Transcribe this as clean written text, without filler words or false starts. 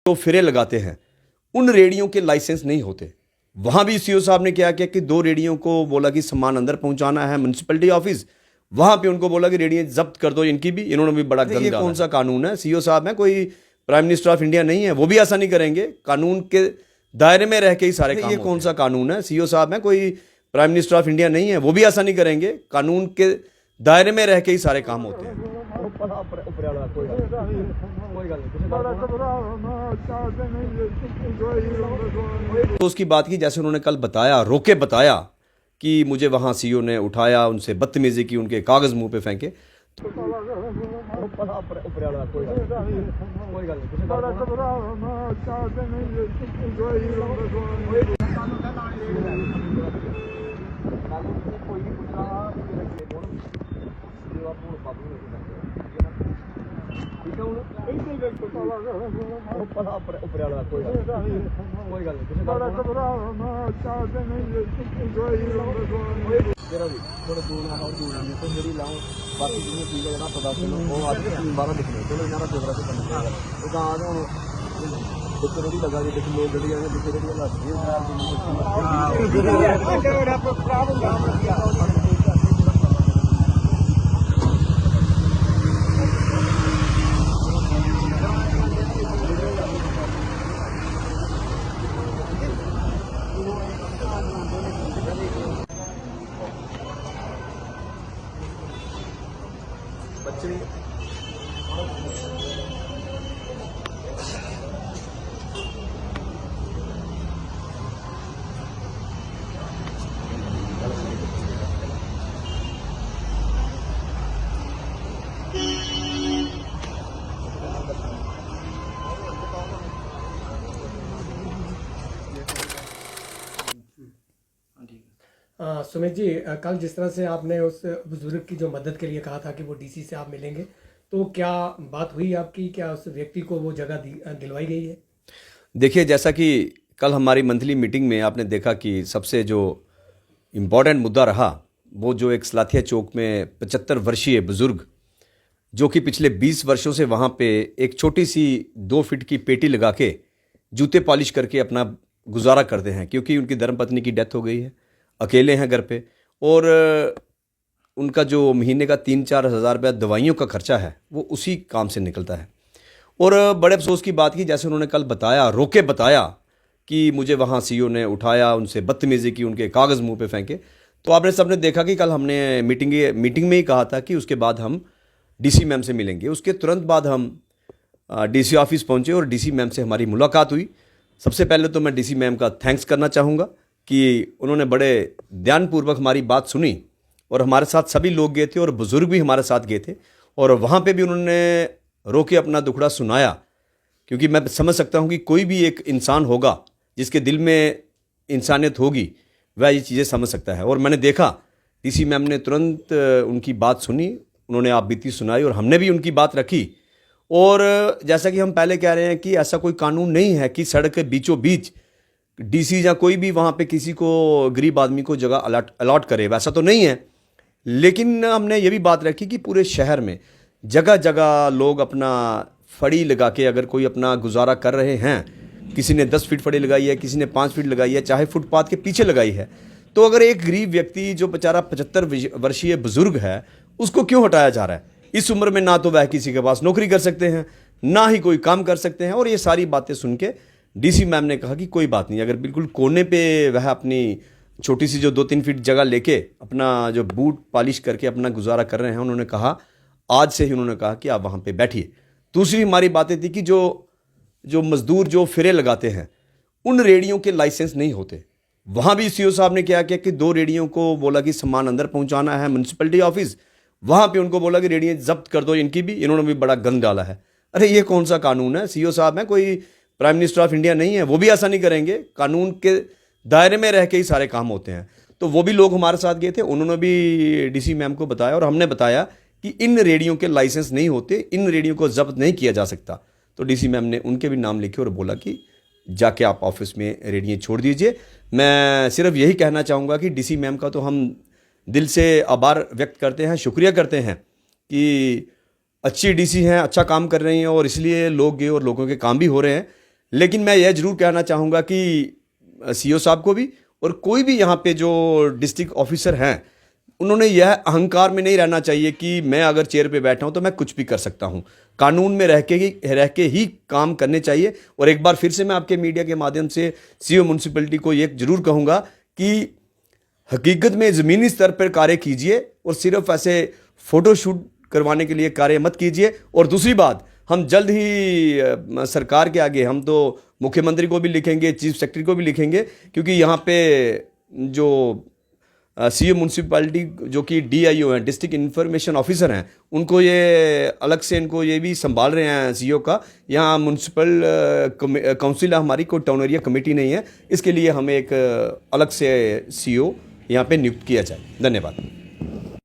जो फेरे लगाते हैं उन रेडियों के लाइसेंस नहीं होते। वहाँ भी सीओ साहब ने क्या किया कि 2 रेडियों को बोला कि सामान अंदर पहुँचाना है म्यूनसिपैलिटी ऑफिस, वहाँ पे उनको बोला कि रेडियो जब्त कर दो इनकी भी। इन्होंने भी बड़ा गंदा, ये कौन सा कानून है? सीओ साहब है, कोई प्राइम मिनिस्टर ऑफ इंडिया नहीं है, वो भी ऐसा नहीं करेंगे। कानून के दायरे में रह के ही सारे काम। ये कौन सा कानून है? सीओ साहब है, कोई प्राइम मिनिस्टर ऑफ इंडिया नहीं है, वो भी ऐसा नहीं करेंगे। कानून के दायरे में रह के ही सारे काम होते हैं। तो उसकी बात की, जैसे उन्होंने कल बताया, रोके बताया कि मुझे वहाँ सीओ ने उठाया, उनसे बदतमीजी की, उनके कागज मुंह पे फेंके। सुमित जी, कल जिस तरह से आपने उस बुजुर्ग की जो मदद के लिए कहा था कि वो डीसी से आप मिलेंगे, तो क्या बात हुई आपकी? क्या उस व्यक्ति को वो जगह दिलवाई गई है? देखिए, जैसा कि कल हमारी मंथली मीटिंग में आपने देखा कि सबसे जो इम्पोर्टेंट मुद्दा रहा, वो जो एक सलाथिया चौक में 75 वर्षीय बुजुर्ग जो कि पिछले 20 वर्षों से वहाँ पे एक छोटी सी 2 फीट की पेटी लगा के जूते पॉलिश करके अपना गुजारा करते हैं, क्योंकि उनकी धर्मपत्नी की डेथ हो गई है, अकेले हैं घर पे, और उनका जो महीने का 3-4 हज़ार रुपया दवाइयों का खर्चा है वो उसी काम से निकलता है। और बड़े अफसोस की बात की, जैसे उन्होंने कल बताया, रोके बताया कि मुझे वहाँ सीओ ने उठाया, उनसे बदतमीजी की, उनके कागज़ मुंह पे फेंके। तो आपने सबने देखा कि कल हमने मीटिंग में ही कहा था कि उसके बाद हम डीसी मैम से मिलेंगे। उसके तुरंत बाद हम डीसी ऑफिस पहुँचे और डीसी मैम से हमारी मुलाकात हुई। सबसे पहले तो मैं डीसी मैम का थैंक्स करना चाहूँगा कि उन्होंने बड़े ध्यानपूर्वक हमारी बात सुनी, और हमारे साथ सभी लोग गए थे और बुज़ुर्ग भी हमारे साथ गए थे, और वहाँ पे भी उन्होंने रो के अपना दुखड़ा सुनाया। क्योंकि मैं समझ सकता हूँ कि कोई भी एक इंसान होगा जिसके दिल में इंसानियत होगी, वह ये चीज़ें समझ सकता है। और मैंने देखा डीसी मैम ने तुरंत उनकी बात सुनी, उन्होंने आप बीती सुनाई, और हमने भी उनकी बात रखी। और जैसा कि हम पहले कह रहे हैं कि ऐसा कोई कानून नहीं है कि सड़क के बीचों बीच डीसी या कोई भी वहाँ पे किसी को, गरीब आदमी को जगह अलॉट करे, वैसा तो नहीं है। लेकिन हमने ये भी बात रखी कि पूरे शहर में जगह जगह लोग अपना फड़ी लगा के अगर कोई अपना गुजारा कर रहे हैं, किसी ने 10 फीट फड़ी लगाई है, किसी ने 5 फीट लगाई है, चाहे फुटपाथ के पीछे लगाई है, तो अगर एक गरीब व्यक्ति जो बेचारा 75 वर्षीय बुजुर्ग है, उसको क्यों हटाया जा रहा है? इस उम्र में ना तो वह किसी के पास नौकरी कर सकते हैं, ना ही कोई काम कर सकते हैं। और ये सारी बातें सुन के डीसी मैम ने कहा कि कोई बात नहीं, अगर बिल्कुल कोने पे वह अपनी छोटी सी जो 2-3 फीट जगह लेके अपना जो बूट पॉलिश करके अपना गुजारा कर रहे हैं, उन्होंने कहा आज से ही, उन्होंने कहा कि आप वहाँ पे बैठिए। दूसरी हमारी बातें थी कि जो मजदूर जो फेरे लगाते हैं, उन रेडियों के लाइसेंस नहीं होते। वहाँ भी सीओ साहब ने क्या किया कि 2 रेडियों को बोला कि सामान अंदर पहुँचाना है म्यूनसिपैलिटी ऑफिस, वहाँ पे उनको बोला कि रेडियो जब्त कर दो इनकी भी। इन्होंने भी बड़ा गंद डाला है। अरे ये कौन सा कानून है? सीओ साहब है, कोई प्राइम मिनिस्टर ऑफ इंडिया नहीं है, वो भी ऐसा नहीं करेंगे। कानून के दायरे में रह के ही सारे काम होते हैं। तो वो भी लोग हमारे साथ गए थे, उन्होंने भी डीसी मैम को बताया, और हमने बताया कि इन रेडियो के लाइसेंस नहीं होते, इन रेडियो को जब्त नहीं किया जा सकता। तो डीसी मैम ने उनके भी नाम लिखे और बोला कि जाके आप ऑफिस में रेडियो छोड़ दीजिए। मैं सिर्फ यही कहना चाहूँगा कि डीसी मैम का तो हम दिल से आभार व्यक्त करते हैं, शुक्रिया करते हैं कि अच्छी डीसी हैं, अच्छा काम कर रही हैं, और इसलिए लोग गए और लोगों के काम भी हो रहे हैं। लेकिन मैं यह जरूर कहना चाहूँगा कि सीईओ साहब को भी और कोई भी यहाँ पे जो डिस्ट्रिक्ट ऑफिसर हैं, उन्होंने यह अहंकार में नहीं रहना चाहिए कि मैं अगर चेयर पे बैठा हूँ तो मैं कुछ भी कर सकता हूँ। कानून में रह के ही काम करने चाहिए। और एक बार फिर से मैं आपके मीडिया के माध्यम से सीईओ म्यूनसिपैलिटी को ये जरूर कहूँगा कि हकीकत में ज़मीनी स्तर पर कार्य कीजिए और सिर्फ ऐसे फ़ोटोशूट करवाने के लिए कार्य मत कीजिए। और दूसरी बात, हम जल्द ही सरकार के आगे हम तो मुख्यमंत्री को भी लिखेंगे, चीफ सेक्रेटरी को भी लिखेंगे, क्योंकि यहाँ पे जो सीईओ म्यूनसिपैलिटी जो कि डीआईओ हैं, डिस्ट्रिक्ट इन्फॉर्मेशन ऑफिसर हैं, उनको ये अलग से इनको ये भी संभाल रहे हैं सीईओ का। यहाँ म्यूनसिपल काउंसिल हमारी कोई टाउन एरिया कमेटी नहीं है, इसके लिए हमें एक अलग से सीईओ यहाँ पे नियुक्त किया जाए। धन्यवाद।